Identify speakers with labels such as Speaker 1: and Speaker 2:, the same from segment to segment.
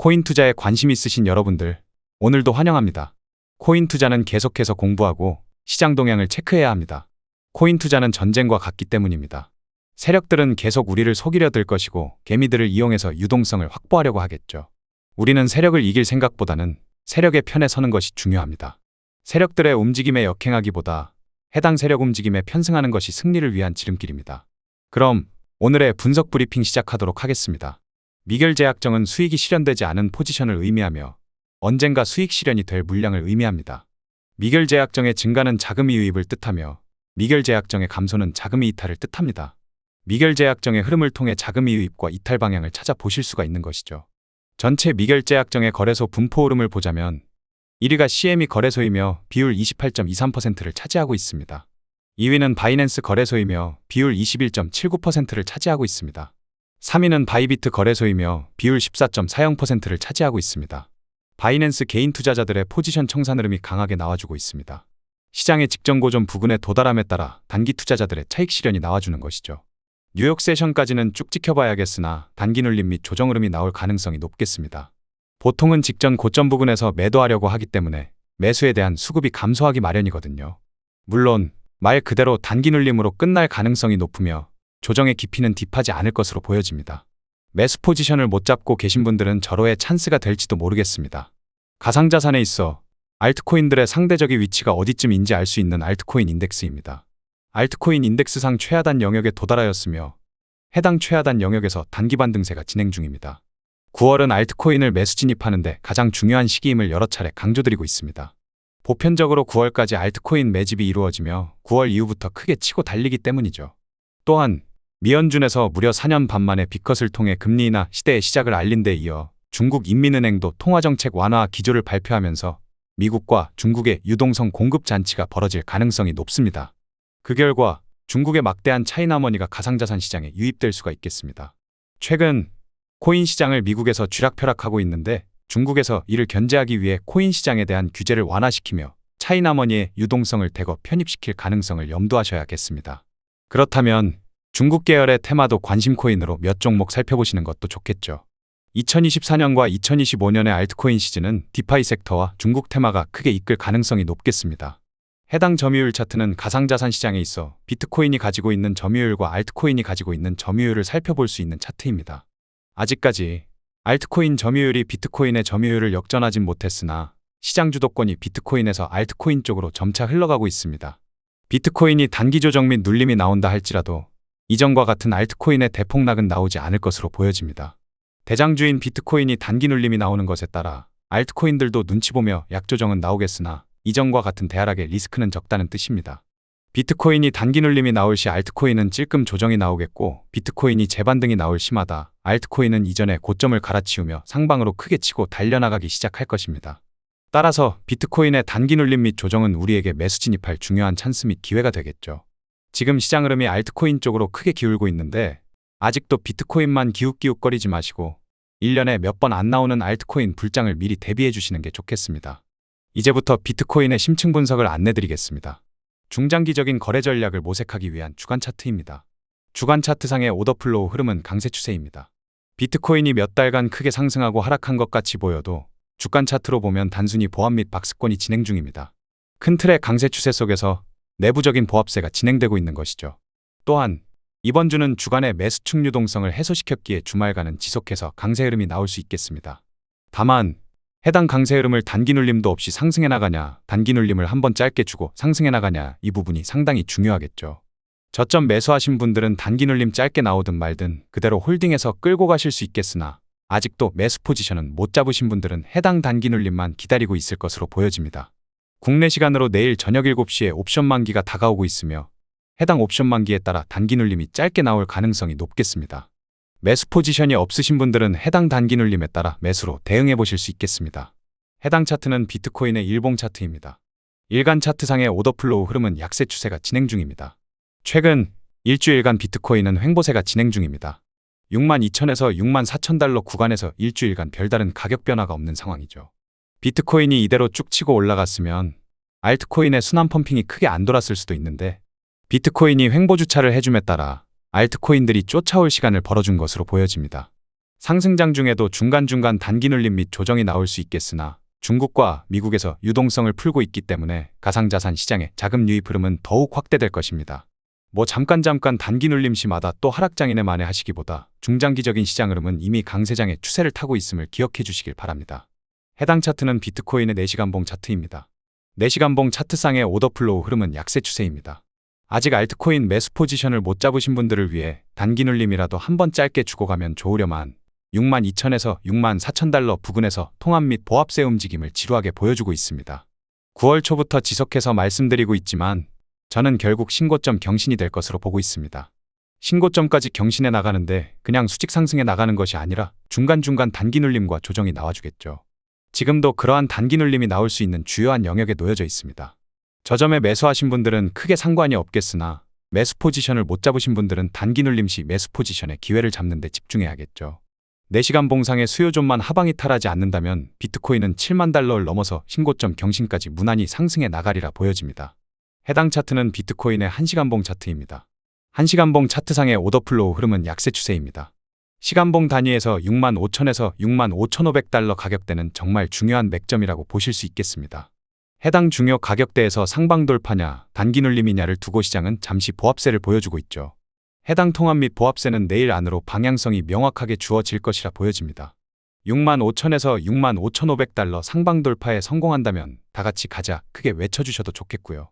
Speaker 1: 코인 투자에 관심 있으신 여러분들, 오늘도 환영합니다. 코인 투자는 계속해서 공부하고 시장 동향을 체크해야 합니다. 코인 투자는 전쟁과 같기 때문입니다. 세력들은 계속 우리를 속이려 들 것이고 개미들을 이용해서 유동성을 확보하려고 하겠죠. 우리는 세력을 이길 생각보다는 세력의 편에 서는 것이 중요합니다. 세력들의 움직임에 역행하기보다 해당 세력 움직임에 편승하는 것이 승리를 위한 지름길입니다. 그럼 오늘의 분석 브리핑 시작하도록 하겠습니다. 미결제약정은 수익이 실현되지 않은 포지션을 의미하며 언젠가 수익 실현이 될 물량을 의미합니다. 미결제약정의 증가는 자금이 유입을 뜻하며 미결제약정의 감소는 자금이 이탈을 뜻합니다. 미결제약정의 흐름을 통해 자금이 유입과 이탈 방향을 찾아보실 수가 있는 것이죠. 전체 미결제약정의 거래소 분포 흐름을 보자면 1위가 CME 거래소이며 비율 28.23%를 차지하고 있습니다. 2위는 바이낸스 거래소이며 비율 21.79%를 차지하고 있습니다. 3위는 바이비트 거래소이며 비율 14.40%를 차지하고 있습니다. 바이낸스 개인 투자자들의 포지션 청산 흐름이 강하게 나와주고 있습니다. 시장의 직전 고점 부근에 도달함에 따라 단기 투자자들의 차익 실현이 나와주는 것이죠. 뉴욕 세션까지는 쭉 지켜봐야겠으나 단기 눌림 및 조정 흐름이 나올 가능성이 높겠습니다. 보통은 직전 고점 부근에서 매도하려고 하기 때문에 매수에 대한 수급이 감소하기 마련이거든요. 물론 말 그대로 단기 눌림으로 끝날 가능성이 높으며 조정의 깊이는 딥하지 않을 것으로 보여집니다. 매수 포지션을 못 잡고 계신 분들은 절호의 찬스가 될지도 모르겠습니다. 가상자산에 있어 알트코인들의 상대적인 위치가 어디쯤인지 알 수 있는 알트코인 인덱스입니다. 알트코인 인덱스상 최하단 영역에 도달하였으며 해당 최하단 영역에서 단기 반등세가 진행 중입니다. 9월은 알트코인을 매수 진입하는데 가장 중요한 시기임을 여러 차례 강조드리고 있습니다. 보편적으로 9월까지 알트코인 매집이 이루어지며 9월 이후부터 크게 치고 달리기 때문이죠. 또한 미연준에서 무려 4년 반 만에 B컷을 통해 금리 인하 시대의 시작을 알린 데 이어 중국 인민은행도 통화정책 완화 기조를 발표하면서 미국과 중국의 유동성 공급 잔치가 벌어질 가능성이 높습니다. 그 결과 중국의 막대한 차이나머니가 가상자산 시장에 유입될 수가 있겠습니다. 최근 코인 시장을 미국에서 쥐락펴락하고 있는데 중국에서 이를 견제하기 위해 코인 시장에 대한 규제를 완화시키며 차이나머니의 유동성을 대거 편입시킬 가능성을 염두하셔야겠습니다. 그렇다면 중국 계열의 테마도 관심 코인으로 몇 종목 살펴보시는 것도 좋겠죠. 2024년과 2025년의 알트코인 시즌은 디파이 섹터와 중국 테마가 크게 이끌 가능성이 높겠습니다. 해당 점유율 차트는 가상자산 시장에 있어 비트코인이 가지고 있는 점유율과 알트코인이 가지고 있는 점유율을 살펴볼 수 있는 차트입니다. 아직까지 알트코인 점유율이 비트코인의 점유율을 역전하진 못했으나 시장 주도권이 비트코인에서 알트코인 쪽으로 점차 흘러가고 있습니다. 비트코인이 단기 조정 및 눌림이 나온다 할지라도 이전과 같은 알트코인의 대폭락은 나오지 않을 것으로 보여집니다. 대장주인 비트코인이 단기 눌림이 나오는 것에 따라 알트코인들도 눈치 보며 약조정은 나오겠으나 이전과 같은 대하락의 리스크는 적다는 뜻입니다. 비트코인이 단기 눌림이 나올 시 알트코인은 찔끔 조정이 나오겠고 비트코인이 재반등이 나올 시마다 알트코인은 이전의 고점을 갈아치우며 상방으로 크게 치고 달려나가기 시작할 것입니다. 따라서 비트코인의 단기 눌림 및 조정은 우리에게 매수 진입할 중요한 찬스 및 기회가 되겠죠. 지금 시장 흐름이 알트코인 쪽으로 크게 기울고 있는데 아직도 비트코인만 기웃기웃거리지 마시고 1년에 몇 번 안 나오는 알트코인 불장을 미리 대비해 주시는 게 좋겠습니다. 이제부터 비트코인의 심층 분석을 안내드리겠습니다. 중장기적인 거래 전략을 모색하기 위한 주간 차트입니다. 주간 차트상의 오더플로우 흐름은 강세 추세입니다. 비트코인이 몇 달간 크게 상승하고 하락한 것 같이 보여도 주간 차트로 보면 단순히 보합 및 박스권이 진행 중입니다. 큰 틀의 강세 추세 속에서 내부적인 보합세가 진행되고 있는 것이죠. 또한 이번 주는 주간의 매수층 유동성을 해소시켰기에 주말간은 지속해서 강세 흐름이 나올 수 있겠습니다. 다만 해당 강세 흐름을 단기 눌림도 없이 상승해 나가냐, 단기 눌림을 한번 짧게 주고 상승해 나가냐, 이 부분이 상당히 중요하겠죠. 저점 매수하신 분들은 단기 눌림 짧게 나오든 말든 그대로 홀딩해서 끌고 가실 수 있겠으나 아직도 매수 포지션은 못 잡으신 분들은 해당 단기 눌림만 기다리고 있을 것으로 보여집니다. 국내 시간으로 내일 저녁 7시에 옵션 만기가 다가오고 있으며 해당 옵션 만기에 따라 단기 눌림이 짧게 나올 가능성이 높겠습니다. 매수 포지션이 없으신 분들은 해당 단기 눌림에 따라 매수로 대응해 보실 수 있겠습니다. 해당 차트는 비트코인의 일봉 차트입니다. 일간 차트상의 오더플로우 흐름은 약세 추세가 진행 중입니다. 최근 일주일간 비트코인은 횡보세가 진행 중입니다. 62,000에서 64,000달러 구간에서 일주일간 별다른 가격 변화가 없는 상황이죠. 비트코인이 이대로 쭉 치고 올라갔으면 알트코인의 순환 펌핑이 크게 안 돌았을 수도 있는데 비트코인이 횡보 주차를 해줌에 따라 알트코인들이 쫓아올 시간을 벌어준 것으로 보여집니다. 상승장 중에도 중간중간 단기 눌림 및 조정이 나올 수 있겠으나 중국과 미국에서 유동성을 풀고 있기 때문에 가상자산 시장의 자금 유입 흐름은 더욱 확대될 것입니다. 잠깐 단기 눌림 시마다 또 하락장이네 만에 하시기보다 중장기적인 시장 흐름은 이미 강세장의 추세를 타고 있음을 기억해 주시길 바랍니다. 해당 차트는 비트코인의 4시간봉 차트입니다. 4시간봉 차트상의 오더플로우 흐름은 약세 추세입니다. 아직 알트코인 매수 포지션을 못 잡으신 분들을 위해 단기 눌림이라도 한번 짧게 주고 가면 좋으려만 62,000에서 64,000달러 부근에서 통합 및 보합세 움직임을 지루하게 보여주고 있습니다. 9월 초부터 지속해서 말씀드리고 있지만 저는 결국 신고점 경신이 될 것으로 보고 있습니다. 신고점까지 경신해 나가는데 그냥 수직 상승해 나가는 것이 아니라 중간중간 단기 눌림과 조정이 나와주겠죠. 지금도 그러한 단기 눌림이 나올 수 있는 주요한 영역에 놓여져 있습니다. 저점에 매수하신 분들은 크게 상관이 없겠으나 매수 포지션을 못 잡으신 분들은 단기 눌림 시 매수 포지션의 기회를 잡는 데 집중해야겠죠. 4시간 봉상의 수요존만 하방 이탈하지 않는다면 비트코인은 7만 달러를 넘어서 신고점 경신까지 무난히 상승해 나가리라 보여집니다. 해당 차트는 비트코인의 1시간봉 차트입니다. 1시간봉 차트상의 오더플로우 흐름은 약세 추세입니다. 시간봉 단위에서 65,000에서 65,500달러 가격대는 정말 중요한 맥점이라고 보실 수 있겠습니다. 해당 중요 가격대에서 상방 돌파냐, 단기 눌림이냐를 두고 시장은 잠시 보합세를 보여주고 있죠. 해당 통합 및 보합세는 내일 안으로 방향성이 명확하게 주어질 것이라 보여집니다. 65,000에서 65,500달러 상방 돌파에 성공한다면 다 같이 가자 크게 외쳐주셔도 좋겠고요.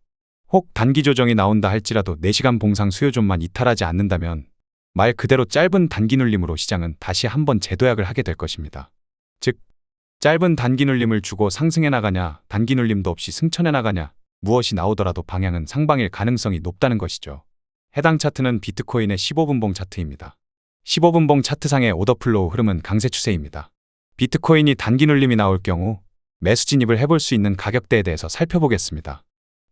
Speaker 1: 혹 단기 조정이 나온다 할지라도 4시간 봉상 수요존만 이탈하지 않는다면 말 그대로 짧은 단기 눌림으로 시장은 다시 한번 재도약을 하게 될 것입니다. 즉, 짧은 단기 눌림을 주고 상승해 나가냐, 단기 눌림도 없이 승천해 나가냐, 무엇이 나오더라도 방향은 상방일 가능성이 높다는 것이죠. 해당 차트는 비트코인의 15분봉 차트입니다. 15분봉 차트상의 오더플로우 흐름은 강세 추세입니다. 비트코인이 단기 눌림이 나올 경우 매수 진입을 해볼 수 있는 가격대에 대해서 살펴보겠습니다.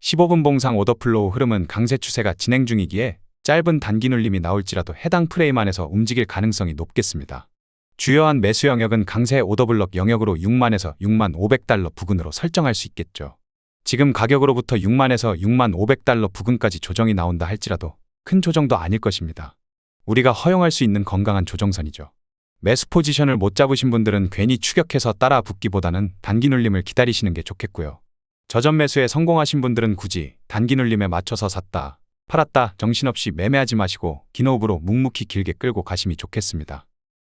Speaker 1: 15분봉상 오더플로우 흐름은 강세 추세가 진행 중이기에 짧은 단기 눌림이 나올지라도 해당 프레임 안에서 움직일 가능성이 높겠습니다. 주요한 매수 영역은 강세 오더블럭 영역으로 6만에서 65,500달러 부근으로 설정할 수 있겠죠. 지금 가격으로부터 6만에서 65,500달러 부근까지 조정이 나온다 할지라도 큰 조정도 아닐 것입니다. 우리가 허용할 수 있는 건강한 조정선이죠. 매수 포지션을 못 잡으신 분들은 괜히 추격해서 따라 붙기보다는 단기 눌림을 기다리시는 게 좋겠고요. 저점 매수에 성공하신 분들은 굳이 단기 눌림에 맞춰서 샀다, 팔았다 정신없이 매매하지 마시고 긴 호흡으로 묵묵히 길게 끌고 가심이 좋겠습니다.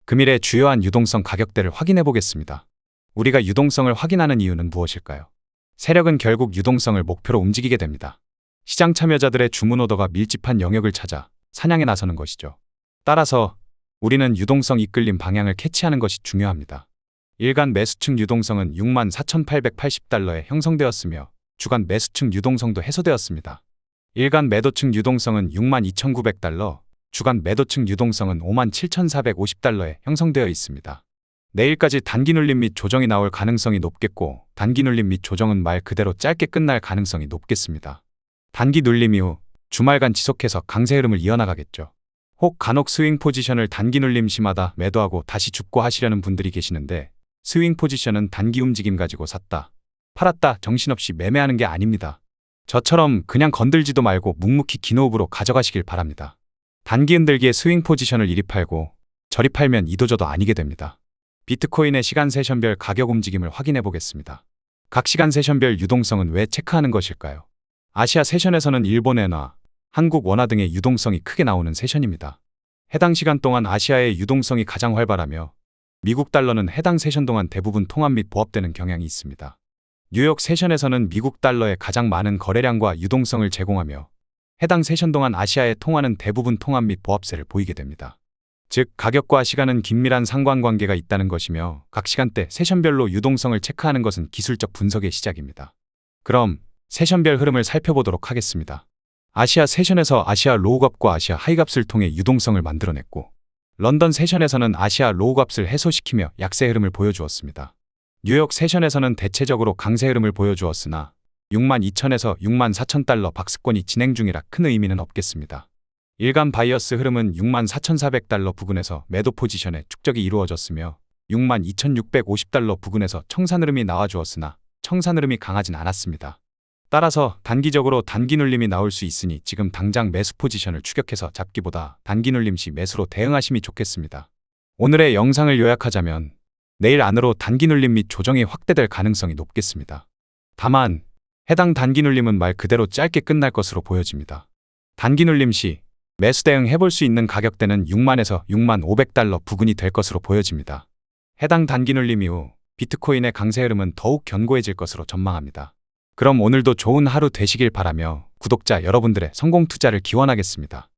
Speaker 1: 금일의 주요한 유동성 가격대를 확인해 보겠습니다. 우리가 유동성을 확인하는 이유는 무엇일까요? 세력은 결국 유동성을 목표로 움직이게 됩니다. 시장 참여자들의 주문 오더가 밀집한 영역을 찾아 사냥에 나서는 것이죠. 따라서 우리는 유동성 이끌림 방향을 캐치하는 것이 중요합니다. 일간 매수층 유동성은 64,880달러에 형성되었으며 주간 매수층 유동성도 해소되었습니다. 일간 매도층 유동성은 62,900달러, 주간 매도층 유동성은 57,450달러에 형성되어 있습니다. 내일까지 단기 눌림 및 조정이 나올 가능성이 높겠고 단기 눌림 및 조정은 말 그대로 짧게 끝날 가능성이 높겠습니다. 단기 눌림 이후 주말간 지속해서 강세 흐름을 이어나가겠죠. 혹 간혹 스윙 포지션을 단기 눌림 시마다 매도하고 다시 줍고 하시려는 분들이 계시는데 스윙 포지션은 단기 움직임 가지고 샀다, 팔았다 정신없이 매매하는 게 아닙니다. 저처럼 그냥 건들지도 말고 묵묵히 긴 호흡으로 가져가시길 바랍니다. 단기 흔들기에 스윙 포지션을 이리 팔고 저리 팔면 이도저도 아니게 됩니다. 비트코인의 시간 세션별 가격 움직임을 확인해 보겠습니다. 각 시간 세션별 유동성은 왜 체크하는 것일까요? 아시아 세션에서는 일본 엔화, 한국 원화 등의 유동성이 크게 나오는 세션입니다. 해당 시간 동안 아시아의 유동성이 가장 활발하며 미국 달러는 해당 세션 동안 대부분 통합 및 보합되는 경향이 있습니다. 뉴욕 세션에서는 미국 달러의 가장 많은 거래량과 유동성을 제공하며 해당 세션 동안 아시아의 통화는 대부분 통합 및 보합세를 보이게 됩니다. 즉, 가격과 시간은 긴밀한 상관관계가 있다는 것이며 각 시간대 세션별로 유동성을 체크하는 것은 기술적 분석의 시작입니다. 그럼 세션별 흐름을 살펴보도록 하겠습니다. 아시아 세션에서 아시아 로우값과 아시아 하이값을 통해 유동성을 만들어냈고 런던 세션에서는 아시아 로우값을 해소시키며 약세 흐름을 보여주었습니다. 뉴욕 세션에서는 대체적으로 강세 흐름을 보여주었으나 62,000에서 64,000달러 박스권이 진행 중이라 큰 의미는 없겠습니다. 일간 바이어스 흐름은 64,400달러 부근에서 매도 포지션의 축적이 이루어졌으며 62,650달러 부근에서 청산 흐름이 나와주었으나 청산 흐름이 강하진 않았습니다. 따라서 단기적으로 단기 눌림이 나올 수 있으니 지금 당장 매수 포지션을 추격해서 잡기보다 단기 눌림 시 매수로 대응하심이 좋겠습니다. 오늘의 영상을 요약하자면 내일 안으로 단기 눌림 및 조정이 확대될 가능성이 높겠습니다. 다만 해당 단기 눌림은 말 그대로 짧게 끝날 것으로 보여집니다. 단기 눌림 시 매수 대응해볼 수 있는 가격대는 6만에서 6만 500달러 부근이 될 것으로 보여집니다. 해당 단기 눌림 이후 비트코인의 강세 흐름은 더욱 견고해질 것으로 전망합니다. 그럼 오늘도 좋은 하루 되시길 바라며 구독자 여러분들의 성공 투자를 기원하겠습니다.